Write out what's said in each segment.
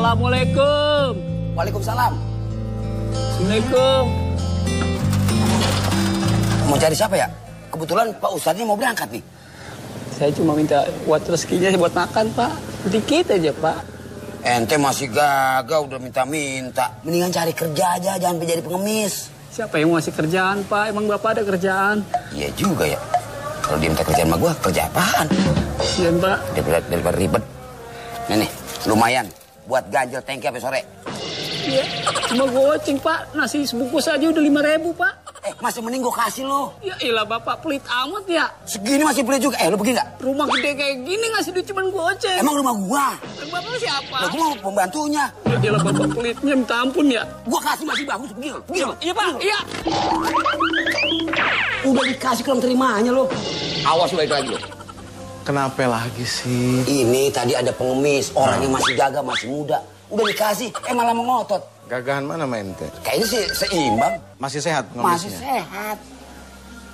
Assalamualaikum. Waalaikumsalam. Assalamualaikum. Mau cari siapa ya? Kebetulan Pak Ustadznya mau berangkat nih. Saya cuma minta buat rezekinya buat makan, Pak. Dikit aja, Pak. Ente masih gagah udah minta-minta. Mendingan cari kerja aja, jangan jadi pengemis. Siapa yang mau ngasih kerjaan, Pak? Emang Bapak ada kerjaan? Iya juga ya. Kalau dia minta kerjaan sama gua, kerja apaan? Iya, Pak. Daripada ribet. Nih, lumayan. Buat ganjel tangki sampai sore. Iya, cuma goceng, Pak. Nasi sebungkus aja udah 5.000, Pak. Masih mending gua kasih lo. Ya ilah, Bapak pelit amat ya. Segini masih pelit juga. Lo pergi nggak? Rumah gede kayak gini ngasih duit cuma goceng. Emang rumah gua? Bapak siapa? Gua mau pembantunya. Ya ilah, Bapak pelitnya minta ampun ya. Gua kasih masih bagus. Pergi lo. Iya, Pak. Iya. Udah dikasih kurang terimanya lo. Awas lo itu lagi lo. Kenapa lagi sih? Ini tadi ada pengemis. Orang yang masih jaga, masih muda. Udah dikasih, malah mengotot. Gagahan mana mente? Kayaknya sih seimbang. Masih sehat pengemisnya? Masih sehat.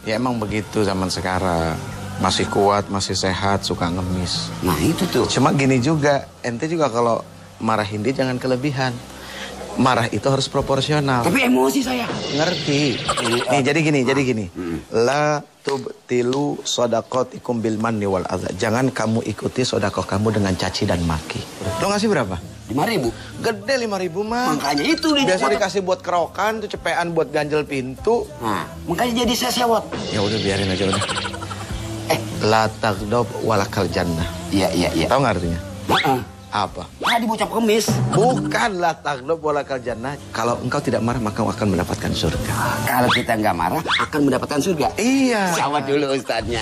Ya emang begitu zaman sekarang. Masih kuat, masih sehat, suka ngemis. Nah itu tuh. Cuma gini juga, ente juga kalau marahin dia jangan kelebihan. Marah itu harus proporsional. Tapi emosi saya. Ngerti. Nih jadi gini. La tubtilu sodakotikum bil manni wal adha. Jangan kamu ikuti sodakoh kamu dengan caci dan maki. Lo ngasih berapa? 5.000. Gede 5.000 mah. Makanya itu nih. Biasa dikasih buat kerokan, tuh cepean buat ganjel pintu. Nah, makanya jadi saya sewot. Ya udah biarin aja udah. La tagdob walakal jannah. Iya. Tahu nggak artinya? Apa? Tadi bocah pengemis. Bukan la tagdob walakal jannah. Kalau engkau tidak marah maka akan mendapatkan surga. Kalau kita nggak marah akan mendapatkan surga. Iya. Sama dulu ustadznya.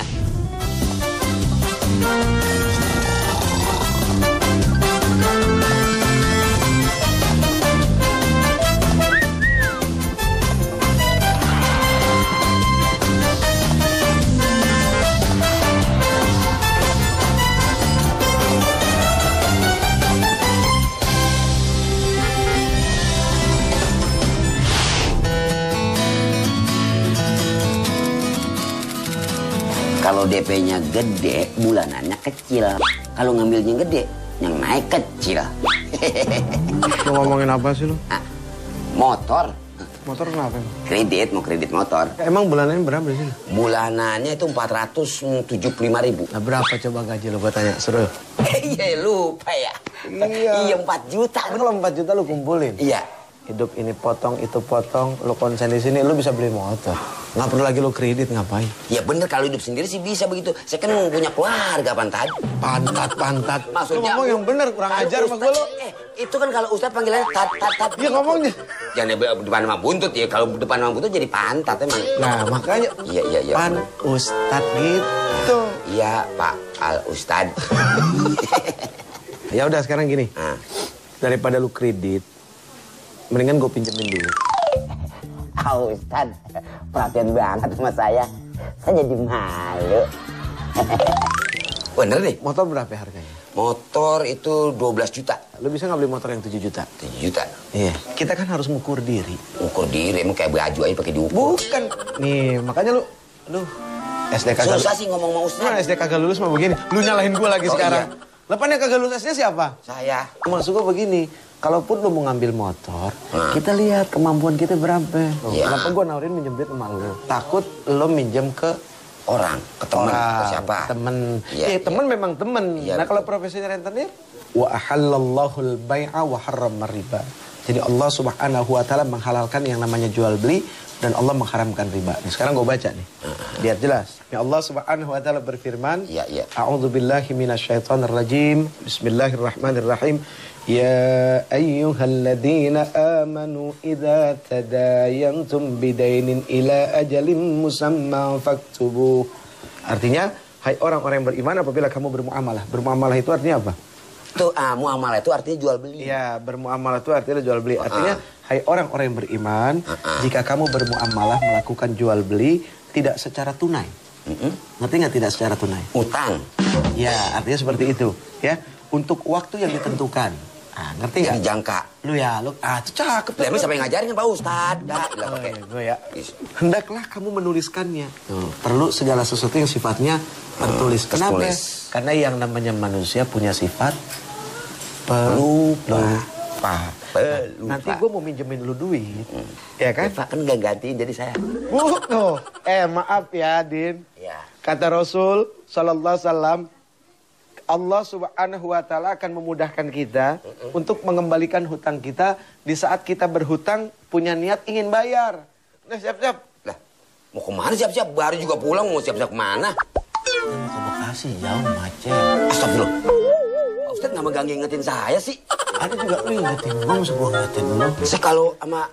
Kalau DP-nya gede, bulanannya kecil. Kalau ngambilnya gede, yang naik kecil. Lo ngomongin apa sih lo? Motor. Motor kenapa? Kredit, mau kredit motor. Emang bulanannya berapa sih? Bulanannya itu 475.000. Nah, berapa coba gaji lo? Gue tanya, seru. Iya, lupa ya. Iya, 4 juta. Kalau 4 juta lo kumpulin? Iya. Hidup ini potong, itu potong, lo konsen di sini, lo bisa beli motor. Nggak perlu lagi lo kredit, ngapain? Ya bener, kalau hidup sendiri sih bisa begitu. Saya kan punya keluarga, Pantat. Pantat. Maksudnya, lo ngomong yang bener, kurang ajar sama gue lo. Itu kan kalau Ustadz panggilannya tat. Iya ngomongnya. Jangan depan sama buntut ya. Kalau depan sama buntut jadi pantat emang. Nah makanya. Iya. Pan Ustadz gitu. Iya Pak Al Ustadz. Ya udah sekarang gini. Daripada lu kredit, mendingan gue pinjemin dulu. Ustadz, perhatian banget sama saya. Saya jadi malu. Bener nih? Motor berapa harganya? Motor itu 12 juta. Lu bisa nggak beli motor yang 7 juta? 7 juta? Iya. Kita kan harus mengukur diri. Ukur diri? Emang kayak baju aja pakai diukur? Bukan. Nih, makanya lu SD kagak. Susah sih ngomong sama Ustadz. Nah, SD kagak lulus mah begini. Lu nyalahin gue lagi sekarang. Iya. Lepas yang kagak lulus SD siapa? Saya. Maksud gue begini. Kalaupun lu mau ngambil motor, kita lihat kemampuan kita berapa. Kenapa gue nawarin minjem duit sama lu? Takut lu minjem ke orang, ke temen, ke siapa? Temen. Temen memang temen. Ya, nah kalau profesinya rentenir, wa ahallallahu al-bai'a wa harrama riba. Jadi Allah Subhanahu wa taala menghalalkan yang namanya jual beli dan Allah mengharamkan riba. Nah, sekarang gue baca nih. Biar jelas. Ya Allah Subhanahu wa taala berfirman, A'udzubillahi minasyaitonirrajim. Bismillahirrahmanirrahim. Ya ayyuhalladzina amanu idza tadayantum bidainin ila ajalin musamma faktubuh. Artinya, hai orang-orang yang beriman apabila kamu bermuamalah. Bermuamalah itu artinya apa? Itu muamalah itu artinya jual beli. Iya, bermuamalah itu artinya jual beli. Artinya, hai orang-orang yang beriman, jika kamu bermuamalah melakukan jual beli tidak secara tunai. Ngerti nggak tidak secara tunai? Utang. Ya, artinya seperti itu. Ya, untuk waktu yang ditentukan. Ngerti nggak? Dijangka. Lu itu cakep. Emang siapa yang ngajarin kan Pak Ustadz? Gue ya. Hendaklah kamu menuliskannya. Perlu segala sesuatu yang sifatnya tertulis. Kenapa? Karena yang namanya manusia punya sifat pelupa. Lupa. Nanti gue mau minjemin lu duit. Ya kan? Pak kan gak gantiin jadi saya. Oh, maaf ya, Din. Ya. Kata Rasul sallallahu alaihi wasallam, Allah Subhanahu wa taala akan memudahkan kita untuk mengembalikan hutang kita di saat kita berhutang punya niat ingin bayar. Nah, siap-siap. Lah, mau kemana siap-siap? Baru juga pulang, mau siap-siap kemana? Ke Bekasi jauh macet. Astagfirullah. Pak Ustadz nggak megang ngingetin saya sih. Ada juga lu ingetin gue, masa gue ingetin lu. Saya kalau sama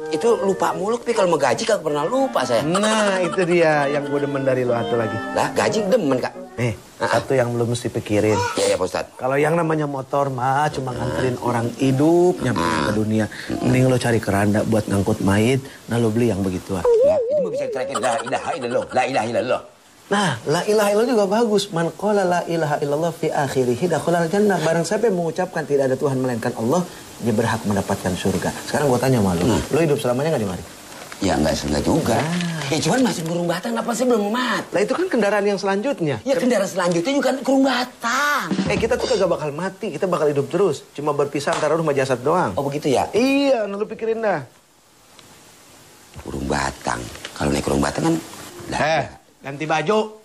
itu lupa mulu, tapi kalau mau gaji kagak pernah lupa saya. Nah, itu dia yang gue demen dari lu satu lagi. Lah, gaji demen, Kak. Nih, satu yang belum mesti pikirin. Iya, Pak Ustadz. Kalau yang namanya motor mah cuma nganterin orang hidup nyampe ke dunia. Mending lo cari keranda buat ngangkut mayit, nah lo beli yang begituan. Ya, itu mau bisa diterakin. La ilaha illallah. La ilaha illallah. Nah, la ilaha illallah juga bagus. Man qala la ilaha illallah fi akhirih dakhalal jannah. Barang siapa yang mengucapkan tidak ada Tuhan melainkan Allah, dia berhak mendapatkan surga. Sekarang gua tanya sama lu, lu hidup selamanya nggak di mari? Ya enggak juga. Ya cuman masih Kurung Batang, apa sih belum mati? Nah, itu kan kendaraan yang selanjutnya. Ya kendaraan selanjutnya juga Kurung Batang. Kita tuh kagak bakal mati, kita bakal hidup terus. Cuma berpisah antara rumah jasad doang. Oh begitu ya? Iya, lu pikirin dah. Kurung Batang. Kalau naik Kurung Batang kan... Ganti baju.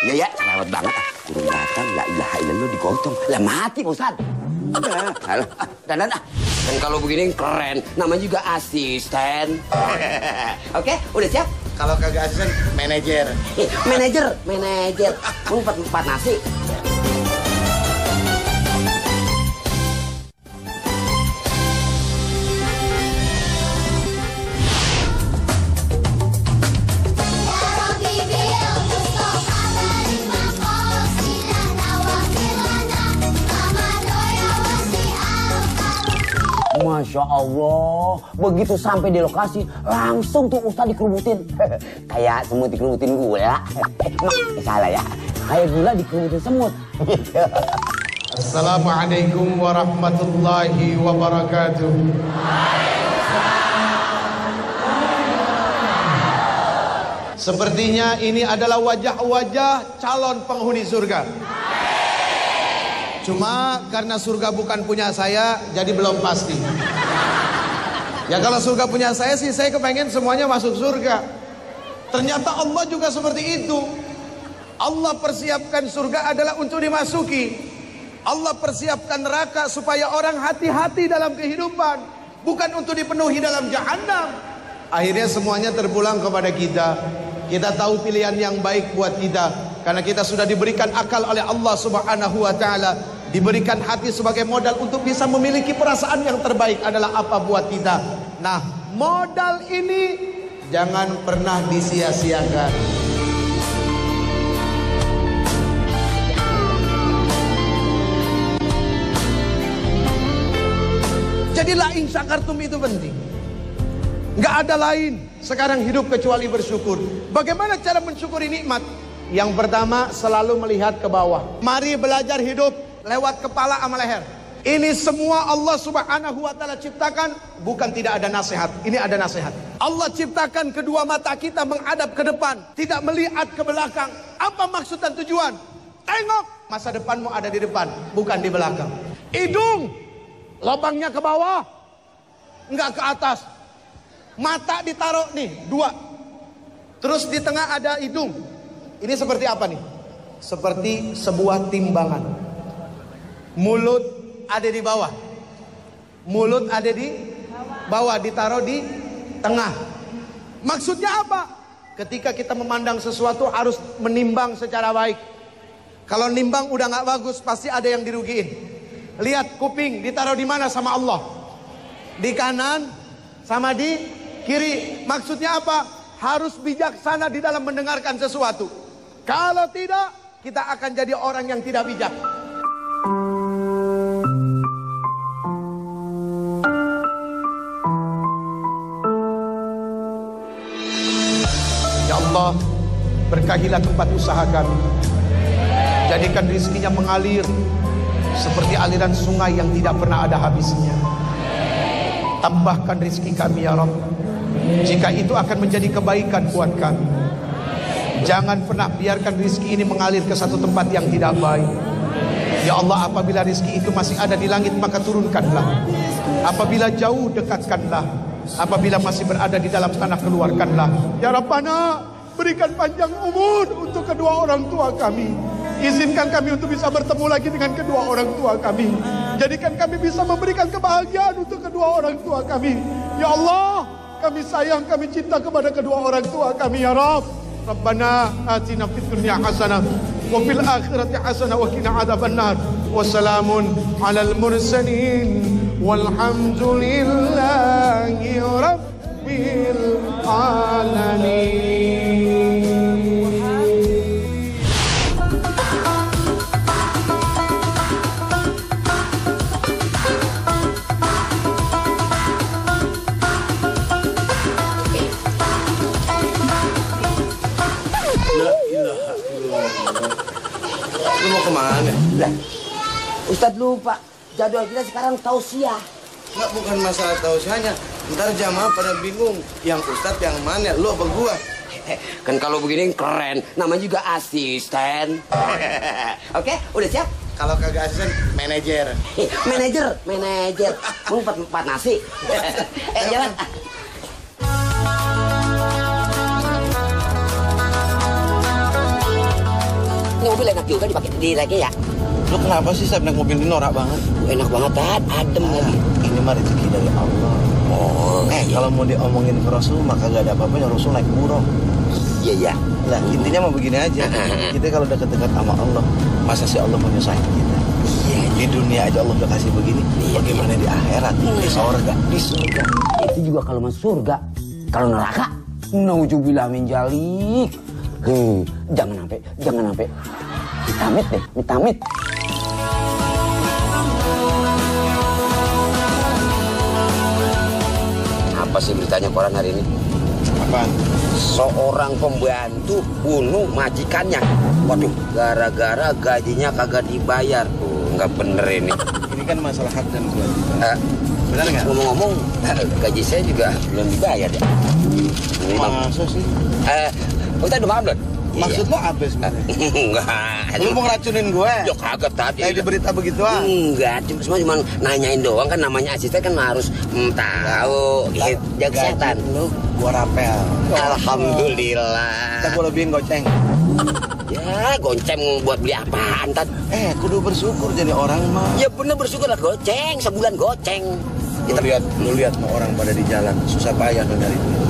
Iya, cerewet banget. Kurung Batang, la ilaha illallah digotong. Lah mati, Pak Ustadz. Udah. Dan kalau begini keren. Namanya juga asisten. Oke, udah siap? Kalau kagak asisten, manajer. Manajer. Mau empat nasi. Masya Allah, begitu sampai di lokasi langsung tuh Ustadz dikerubutin. Kayak semut dikerubutin gula. Salah ya, kayak gula dikerubutin semut. Assalamualaikum warahmatullahi wabarakatuh. Sepertinya ini adalah wajah-wajah calon penghuni surga. Cuma karena surga bukan punya saya, jadi belum pasti. Ya kalau surga punya saya sih, saya kepengen semuanya masuk surga. Ternyata Allah juga seperti itu. Allah persiapkan surga adalah untuk dimasuki. Allah persiapkan neraka supaya orang hati-hati dalam kehidupan, bukan untuk dipenuhi dalam jahanam. Akhirnya semuanya terpulang kepada kita. Kita tahu pilihan yang baik buat kita, karena kita sudah diberikan akal oleh Allah Subhanahu wa taala. Diberikan hati sebagai modal untuk bisa memiliki perasaan yang terbaik adalah apa buat kita. Nah, modal ini jangan pernah disia-siakan. Jadi la in syakartum itu penting. Nggak ada lain sekarang hidup kecuali bersyukur. Bagaimana cara mensyukuri nikmat? Yang pertama, selalu melihat ke bawah. Mari belajar hidup lewat kepala sama leher. Ini semua Allah Subhanahu wa taala ciptakan, bukan tidak ada nasihat. Ini ada nasihat. Allah ciptakan kedua mata kita menghadap ke depan, tidak melihat ke belakang. Apa maksud dan tujuan? Tengok, masa depanmu ada di depan, bukan di belakang. Hidung, lubangnya ke bawah, enggak ke atas. Mata ditaruh nih, dua. Terus di tengah ada hidung. Ini seperti apa nih? Seperti sebuah timbangan. Mulut ada di bawah. Mulut ada di bawah, ditaruh di tengah. Maksudnya apa? Ketika kita memandang sesuatu harus menimbang secara baik. Kalau nimbang udah nggak bagus, pasti ada yang dirugiin. Lihat kuping ditaruh di mana sama Allah? Di kanan sama di kiri. Maksudnya apa? Harus bijaksana di dalam mendengarkan sesuatu. Kalau tidak, kita akan jadi orang yang tidak bijak. Ya Allah, berkahilah tempat usaha kami. Jadikan rizkinya mengalir seperti aliran sungai yang tidak pernah ada habisnya. Tambahkan rizki kami ya Rabb, jika itu akan menjadi kebaikan buat kami. Jangan pernah biarkan rizki ini mengalir ke satu tempat yang tidak baik. Ya Allah, apabila rezeki itu masih ada di langit, maka turunkanlah. Apabila jauh, dekatkanlah. Apabila masih berada di dalam tanah, keluarkanlah. Ya Rabbana, berikan panjang umur untuk kedua orang tua kami. Izinkan kami untuk bisa bertemu lagi dengan kedua orang tua kami. Jadikan kami bisa memberikan kebahagiaan untuk kedua orang tua kami. Ya Allah, kami sayang, kami cinta kepada kedua orang tua kami, ya Rabb. Rabbana atina fid dunya hasanah wa fil akhirati hasanah wa qina adzabannar. Wassalamun alal mursalin walhamdulillahi rabbil alamin. Lu mau kemana? Lah, Ustadz lupa. Jadwal kita sekarang tausiah. Nggak, bukan masalah tausiahnya. Ntar jamaah pada bingung. Yang Ustadz yang mana? Lu apa gua? Kan kalau begini keren. Namanya juga asisten. Oke, udah siap? Kalau kagak asisten, manajer. Manajer. Mau empat nasi. Jalan. Ini mobil enak juga dipakai di lagi ya. Lu kenapa sih naik mobil ini norak banget? Enak banget, Tad. Adem lagi. Ini mah rezeki dari Allah. Oh, Kalau mau diomongin ke Rasul, maka gak ada apa-apanya. Rasul naik buruk. Iya. Lah, intinya mau begini aja. Kita kalau dekat-dekat sama Allah, masa sih Allah mau nyusahin kita? Iya. Di dunia aja Allah udah kasih begini. Bagaimana di akhirat? Di surga. Di surga. Itu juga kalau masuk surga. Kalau neraka, nauzubillah min dzalik. Jangan sampai. Mitamit. Apa sih beritanya koran hari ini? Apaan? Seorang pembantu bunuh majikannya. Waduh, gara-gara gajinya kagak dibayar. Nggak bener ini. Ini kan masalah hak dan kewajiban. Benar nggak? Ngomong-ngomong, gaji saya juga belum dibayar ya. Masa sih? Ustaz udah maaf belum? Maksud lo apa sebenarnya? Enggak. Lu mau ngeracunin gue? Ya kagak tadi. Kayak di berita begituan? Enggak, cuma nanyain doang, kan namanya asisten kan harus tahu gitu, jaga kesehatan. Lu gua rapel. Alhamdulillah. Kita gua lebihin goceng. Ya, gonceng buat beli apaan, Tad? Kudu bersyukur jadi orang mah. Ya bener, bersyukur lah, goceng, sebulan goceng. Lu lihat mau orang pada di jalan susah payah tuh nyari duit.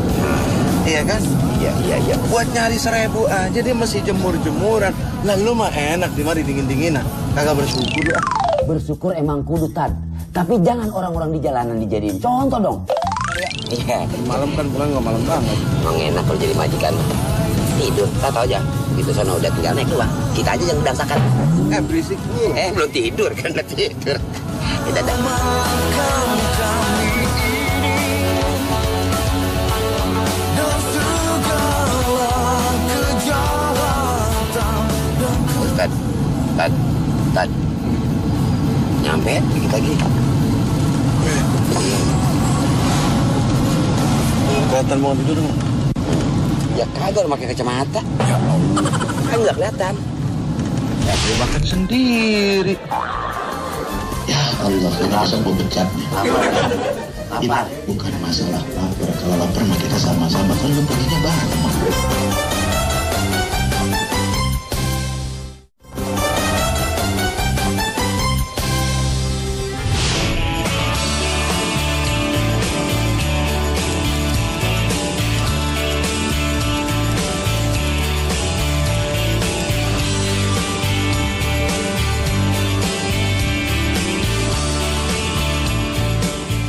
Iya kan? Iya. Buat nyari 1000 aja dia masih jemur-jemuran. Lah lu mah enak di mari dingin-dinginan. Kagak bersyukur ah. Bersyukur emang kudu, Tad. Tapi jangan orang-orang di jalanan dijadiin contoh dong. Iya. Malam kan pulang nggak malam banget. Emang enak kalau jadi majikan. Tidur, tahu aja. Gitu sana udah tinggal naik keluar. Kita aja yang berantakan. Berisik. Belum tidur kan, belum tidur. Kita dah. Tad. Nyampe dikit lagi. Kelihatan mau tidur nggak? Ya kagak, udah pakai kacamata. Ya Allah. Kan nggak kelihatan. Ya dia makan sendiri. Ya Allah, kenapa gue pecat nih? Apa? Ini bukan masalah lapar. Kalau lapar mah kita sama-sama. Kan lu perginya bareng.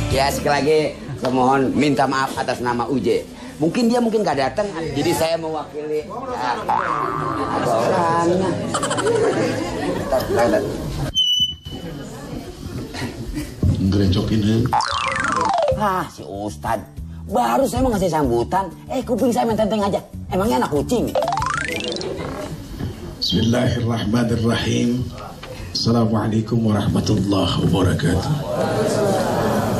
Ya, sekali lagi saya mohon minta maaf atas nama UJ. Mungkin dia gak datang, jadi saya mewakili. Ada orangnya. Gerecokin ya. Si Ustad. Baru saya mau ngasih sambutan. Kuping saya main tenteng aja. Emangnya anak kucing? Bismillahirrahmanirrahim. Assalamualaikum warahmatullahi wabarakatuh.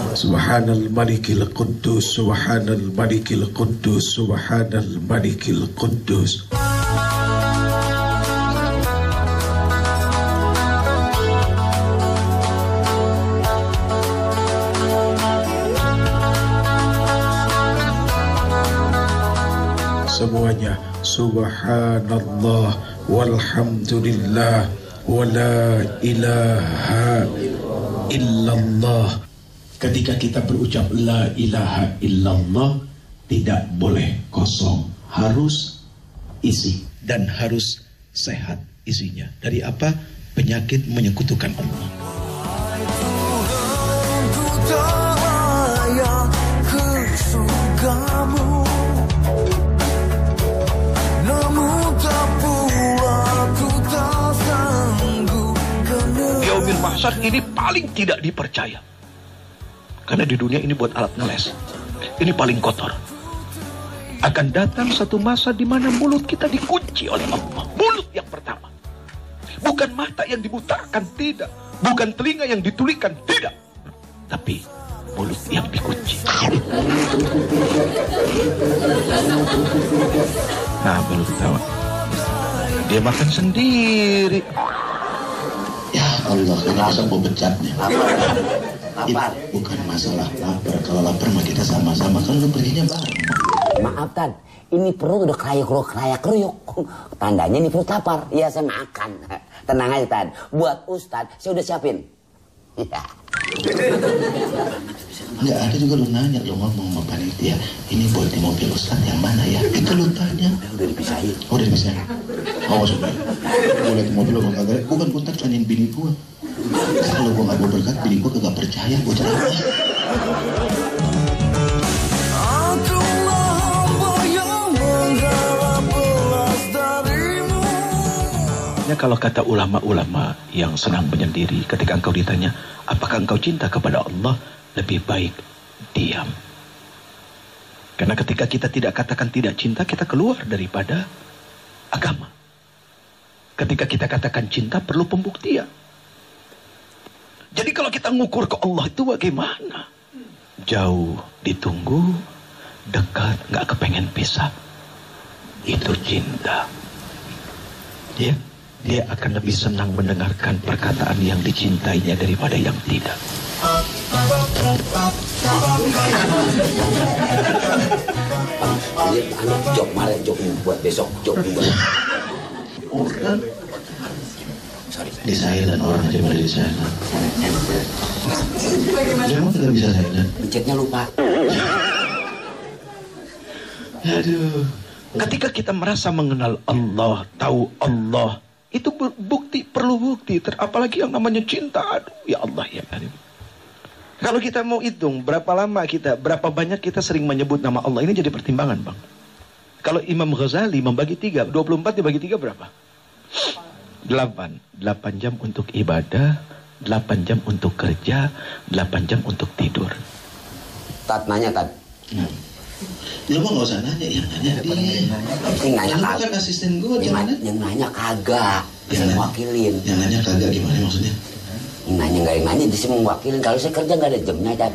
Subhanal Malikil Quddus, Subhanal Malikil Quddus, Subhanal Malikil Quddus. semuanya. Subhanallah walhamdulillah wala ilaha illallah. Ketika kita berucap la ilaha illallah, tidak boleh kosong, harus isi dan harus sehat isinya. Dari apa? Penyakit menyekutukan Allah. Yaumil mahsyar ini paling tidak dipercaya. Karena di dunia ini buat alat ngeles. Ini paling kotor. Akan datang satu masa di mana mulut kita dikunci oleh Allah. Mulut yang pertama. Bukan mata yang dibutakan, tidak. Bukan telinga yang ditulikan, tidak. Tapi mulut yang dikunci. Nah, baru ketawa. Dia makan sendiri. Ya Allah, ini masa mau becatnya. Lapar. Bukan masalah lapar. Kalau lapar mah kita sama-sama. Kan lu perginya bareng. Maaf Tan, ini perut udah krayuk-krayuk. Tandanya ini perut lapar. Ya saya makan. Tenang aja Tan, buat Ustadz saya udah siapin. Ya. Enggak ada juga lu nanya, lu ngomong sama panitia, ini buat di mobil Ustadz yang mana ya? Itu lu tanya. Udah dipisahin. Oh, udah dipisahin. Oh, sudah. Gue liat di mobil lu kagak. Bukan puntar tanyain bini gue. Kalau gue gak mau berkat, bini gue kagak percaya gue ceramah. Kalau kata ulama-ulama yang senang menyendiri, ketika engkau ditanya, apakah engkau cinta kepada Allah, lebih baik diam. Karena ketika kita tidak katakan tidak cinta, kita keluar daripada agama. Ketika kita katakan cinta, perlu pembuktian. Jadi kalau kita ngukur ke Allah itu bagaimana? Jauh ditunggu, dekat nggak kepengen pisah. Itu cinta. Ya. Dia akan lebih senang mendengarkan perkataan yang dicintainya daripada yang tidak. Ini jok kemarin, jok buat besok, jok buat. Sorry. Di silent orang aja pada di silent. Emang tidak bisa silent? Pencetnya lupa. Aduh. Ketika kita merasa mengenal Allah, tahu Allah, itu bukti, perlu bukti. Apalagi yang namanya cinta. Aduh, ya Allah ya Karim. Kalau kita mau hitung berapa lama kita, berapa banyak kita sering menyebut nama Allah, ini jadi pertimbangan Bang. Kalau Imam Ghazali membagi 3, 24 dibagi 3 berapa? 8 jam untuk ibadah, 8 jam untuk kerja, 8 jam untuk tidur. Tat nanya Tat. Ya mau gak usah nanya, yang nanya dia. Yang nanya kagak. kan asisten gue, yang nanya kagak. Bisa mewakilin. Yang nanya kagak gimana maksudnya? Yang nanya dia bisa mewakilin. Kalau saya kerja gak ada jamnya Tat.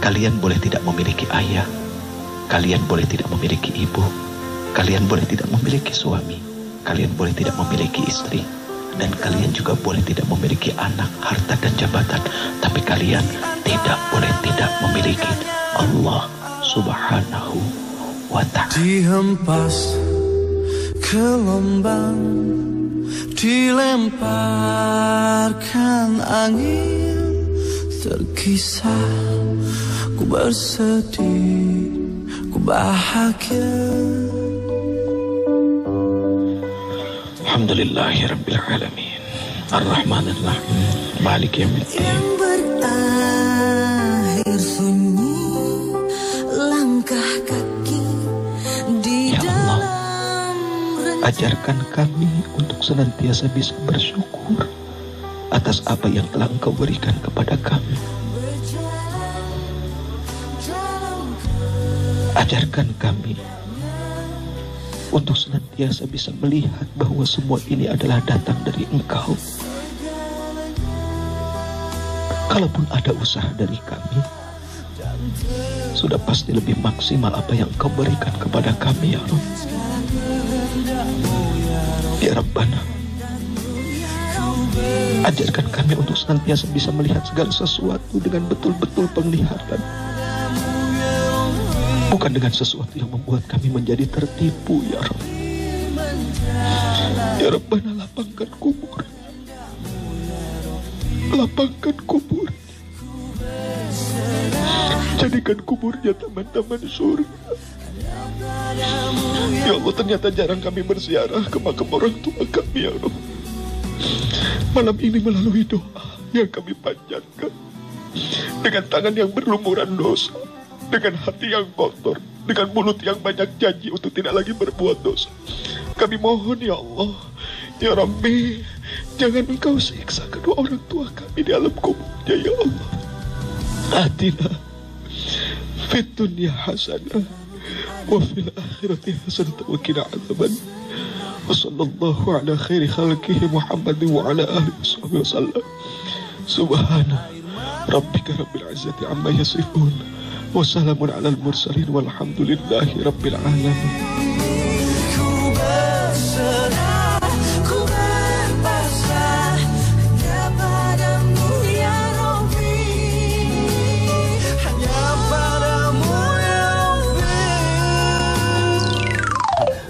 Kalian boleh tidak memiliki ayah, kalian boleh tidak memiliki ibu, kalian boleh tidak memiliki suami, kalian boleh tidak memiliki istri, dan kalian juga boleh tidak memiliki anak, harta dan jabatan, tapi kalian tidak boleh tidak memiliki Allah Subhanahu wa ta'ala. Dihempas ke lombang, dilemparkan angin, terkisah. Ku bersedih, ku bahagia. Alhamdulillahirabbil alamin. Ar-Rahmanir Rahim. Maliki yaumiddin. Yang berakhir sunyi langkah kaki di dalam. Ajarkan kami untuk senantiasa bisa bersyukur atas apa yang telah Engkau berikan kepada kami. Ajarkan kami untuk senantiasa bisa melihat bahwa semua ini adalah datang dari Engkau. Kalaupun ada usaha dari kami, sudah pasti lebih maksimal apa yang Engkau berikan kepada kami, ya Rabb. Ya Rabbana, ajarkan kami untuk senantiasa bisa melihat segala sesuatu dengan betul-betul penglihatan, bukan dengan sesuatu yang membuat kami menjadi tertipu, ya Rabb. Ya Rabbana, lapangkan kubur, lapangkan kubur, jadikan kuburnya taman-taman surga. Ya Allah, ternyata jarang kami berziarah ke makam orang tua kami, ya Allah. Malam ini melalui doa yang kami panjatkan, dengan tangan yang berlumuran dosa, dengan hati yang kotor, dengan mulut yang banyak janji untuk tidak lagi berbuat dosa, kami mohon, ya Allah, ya Rabbi, jangan Engkau siksa kedua orang tua kami di alam kuburnya, ya Allah. Atina fid dunya hasanah wa fil akhirati hasanah wa qina adzaban. Wa sallallahu ala khairi khalqihi Muhammadin wa ala alihi wa sallam. Subhana rabbika rabbil izzati amma yasifun wa salamun alal mursalin walhamdulillahi rabbil alamin.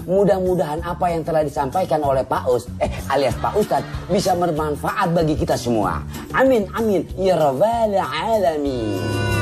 Mudah-mudahan apa yang telah disampaikan oleh Pak alias Pak Ustadz bisa bermanfaat bagi kita semua. Amin, amin, ya rabbal alamin.